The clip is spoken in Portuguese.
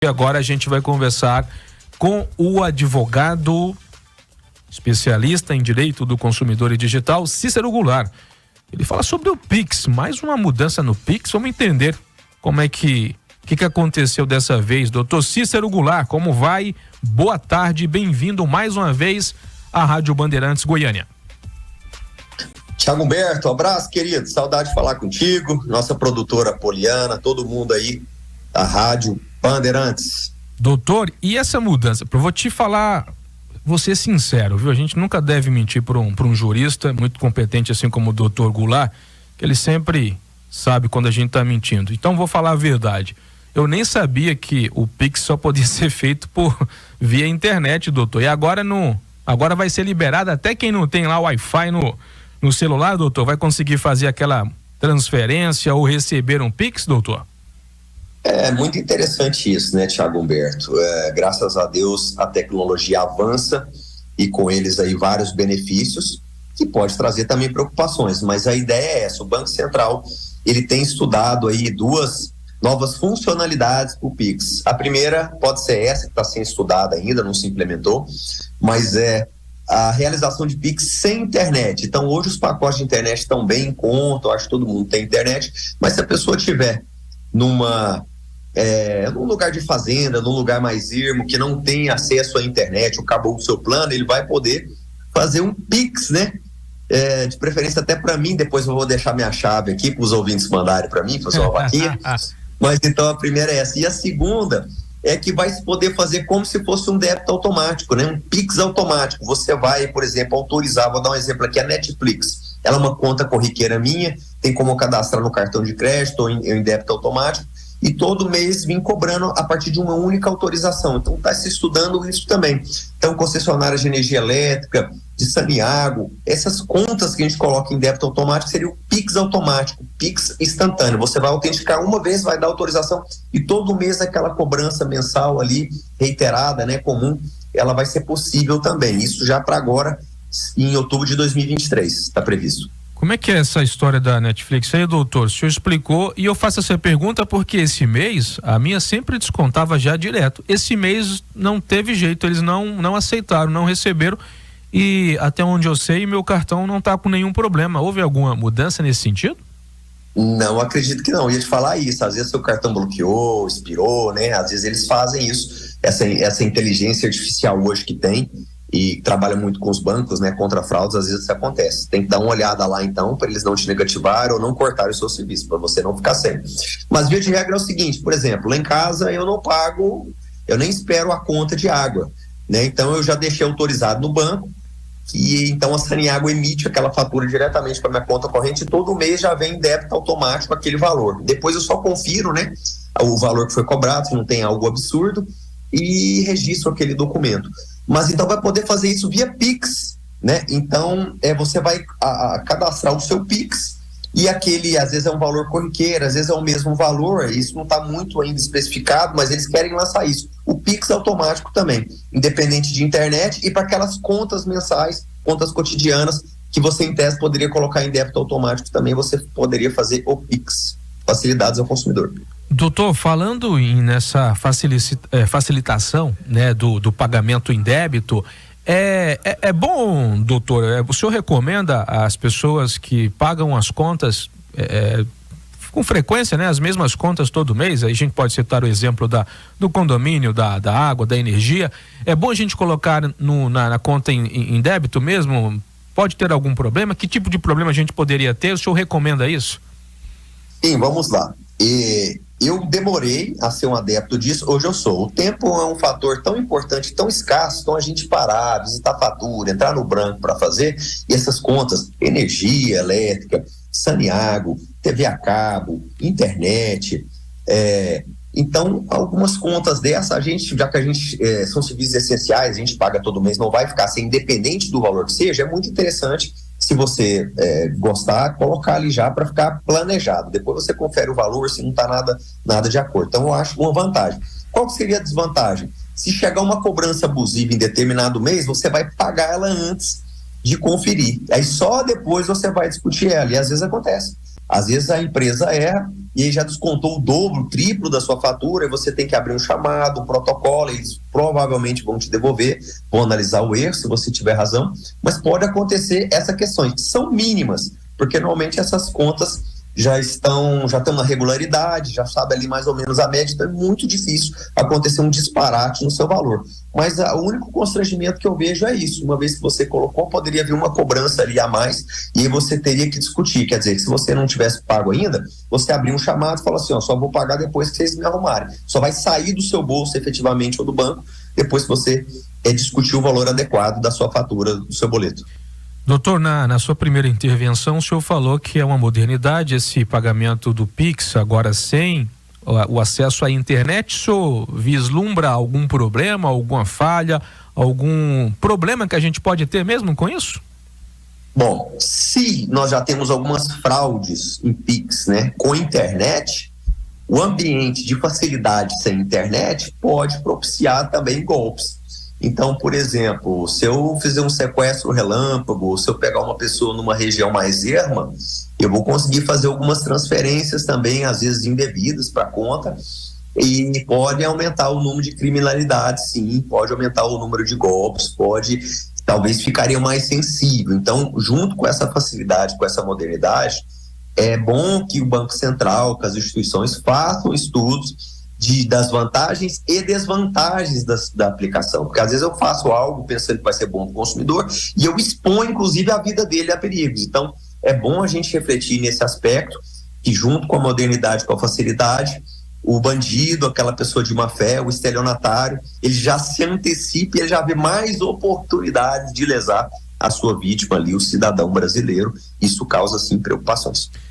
E agora a gente vai conversar com o advogado especialista em direito do consumidor e digital, Cícero Goulart. Ele fala sobre o Pix, mais uma mudança no Pix. Vamos entender como é que aconteceu dessa vez. Doutor Cícero Goulart, como vai? Boa tarde, bem-vindo mais uma vez à Rádio Bandeirantes Goiânia. Thiago Humberto, abraço, querido, saudade de falar contigo, nossa produtora Poliana, todo mundo aí da Rádio Bandeirantes. Doutor, e essa mudança? Eu vou te falar, vou ser sincero, viu? A gente nunca deve mentir para um jurista muito competente, assim como o doutor Goulart, que ele sempre sabe quando a gente está mentindo. Então vou falar a verdade. Eu nem sabia que o Pix só podia ser feito via internet, doutor. E agora agora vai ser liberado até quem não tem lá Wi-Fi no celular, doutor, vai conseguir fazer aquela transferência ou receber um Pix, doutor? É muito interessante isso, né, Thiago Humberto? Graças a Deus a tecnologia avança e com eles aí vários benefícios que pode trazer também preocupações, mas a ideia é essa. O Banco Central, ele tem estudado aí duas novas funcionalidades para o Pix. A primeira pode ser essa que está sendo estudada ainda, não se implementou, mas é a realização de Pix sem internet. Então hoje os pacotes de internet estão bem em conta, eu acho que todo mundo tem internet, mas se a pessoa tiver num lugar de fazenda, num lugar mais ermo, que não tem acesso à internet, ou acabou o seu plano, ele vai poder fazer um Pix, né? De preferência até para mim, depois eu vou deixar minha chave aqui para os ouvintes mandarem para mim, fazer uma vaquinha. Mas então a primeira é essa. E a segunda é que vai se poder fazer como se fosse um débito automático, né? Um Pix automático. Você vai, por exemplo, autorizar, vou dar um exemplo aqui, a Netflix. Ela é uma conta corriqueira minha, tem como cadastrar no cartão de crédito ou em débito automático, e todo mês vim cobrando a partir de uma única autorização. Então está se estudando isso também. Então concessionárias de energia elétrica, de Saniago, essas contas que a gente coloca em débito automático seria o Pix automático, Pix instantâneo. Você vai autenticar uma vez, vai dar autorização e todo mês aquela cobrança mensal ali, reiterada, né, comum, ela vai ser possível também. Isso já para agora, em outubro de 2023, está previsto. Como é que é essa história da Netflix aí, doutor? O senhor explicou, e eu faço essa pergunta porque esse mês a minha sempre descontava já direto. Esse mês não teve jeito, eles não aceitaram, não receberam, e até onde eu sei, meu cartão não está com nenhum problema. Houve alguma mudança nesse sentido? Não, acredito que não. Eu ia te falar isso. Às vezes seu cartão bloqueou, expirou, né? Às vezes eles fazem isso. Essa inteligência artificial hoje que tem e trabalha muito com os bancos, né? Contra fraudes, às vezes isso acontece. Tem que dar uma olhada lá então, para eles não te negativarem ou não cortarem o seu serviço, para você não ficar sem. Mas via de regra é o seguinte, por exemplo, lá em casa eu não pago, eu nem espero a conta de água, né? Então eu já deixei autorizado no banco, e então a Saniago emite aquela fatura diretamente para minha conta corrente e todo mês já vem débito automático aquele valor. Depois eu só confiro, né, o valor que foi cobrado, se não tem algo absurdo, e registro aquele documento. Mas então vai poder fazer isso via Pix, né? Então você vai cadastrar o seu Pix e aquele, às vezes é um valor corriqueiro, às vezes é o mesmo valor, isso não está muito ainda especificado, mas eles querem lançar isso. O Pix automático também, independente de internet, e para aquelas contas mensais, contas cotidianas, que você em tese poderia colocar em débito automático também, você poderia fazer o Pix, facilidades ao consumidor. Doutor, falando nessa facilitação, né, do pagamento em débito, é bom, doutor, o senhor recomenda às pessoas que pagam as contas com frequência, né, as mesmas contas todo mês? Aí a gente pode citar o exemplo do condomínio, da água, da energia. É bom a gente colocar na conta em débito mesmo? Pode ter algum problema? Que tipo de problema a gente poderia ter? O senhor recomenda isso? Sim, vamos lá. Eu demorei a ser um adepto disso, hoje eu sou. O tempo é um fator tão importante, tão escasso, então a gente parar, visitar a fatura, entrar no branco para fazer, e essas contas, energia elétrica, Saniago, TV a cabo, internet, então algumas contas dessa, já que a gente são serviços essenciais, a gente paga todo mês, não vai ficar sem, independente do valor que seja, é muito interessante. Se você gostar, colocar ali já para ficar planejado. Depois você confere o valor, se não está nada de acordo. Então eu acho uma vantagem. Qual que seria a desvantagem? Se chegar uma cobrança abusiva em determinado mês, você vai pagar ela antes de conferir. Aí só depois você vai discutir ela. E às vezes acontece. Às vezes a empresa erra e aí já descontou o dobro, o triplo da sua fatura, e você tem que abrir um chamado, um protocolo, eles provavelmente vão te devolver, vão analisar o erro, se você tiver razão, mas pode acontecer essas questões, que são mínimas, porque normalmente essas contas já estão na regularidade, já sabe ali mais ou menos a média, então é muito difícil acontecer um disparate no seu valor. Mas o único constrangimento que eu vejo é isso, uma vez que você colocou, poderia vir uma cobrança ali a mais, e aí você teria que discutir, quer dizer, que se você não tivesse pago ainda, você abrir um chamado e falar assim, ó, só vou pagar depois que vocês me arrumarem, só vai sair do seu bolso efetivamente ou do banco, depois que você discutir o valor adequado da sua fatura, do seu boleto. Doutor, na sua primeira intervenção, o senhor falou que é uma modernidade esse pagamento do Pix, agora sem o acesso à internet. O senhor vislumbra algum problema, alguma falha, algum problema que a gente pode ter mesmo com isso? Bom, se nós já temos algumas fraudes em Pix, né, com internet, o ambiente de facilidade sem internet pode propiciar também golpes. Então, por exemplo, se eu fizer um sequestro relâmpago, se eu pegar uma pessoa numa região mais erma, eu vou conseguir fazer algumas transferências também, às vezes indevidas para a conta, e pode aumentar o número de criminalidade, sim, pode aumentar o número de golpes, talvez ficaria mais sensível. Então, junto com essa facilidade, com essa modernidade, é bom que o Banco Central, que as instituições façam estudos das vantagens e desvantagens da aplicação, porque às vezes eu faço algo pensando que vai ser bom para o consumidor e eu exponho inclusive a vida dele a perigos. Então é bom a gente refletir nesse aspecto, que junto com a modernidade, com a facilidade, o bandido, aquela pessoa de má fé, o estelionatário, ele já se antecipa e ele já vê mais oportunidades de lesar a sua vítima ali, o cidadão brasileiro. Isso causa sim preocupações.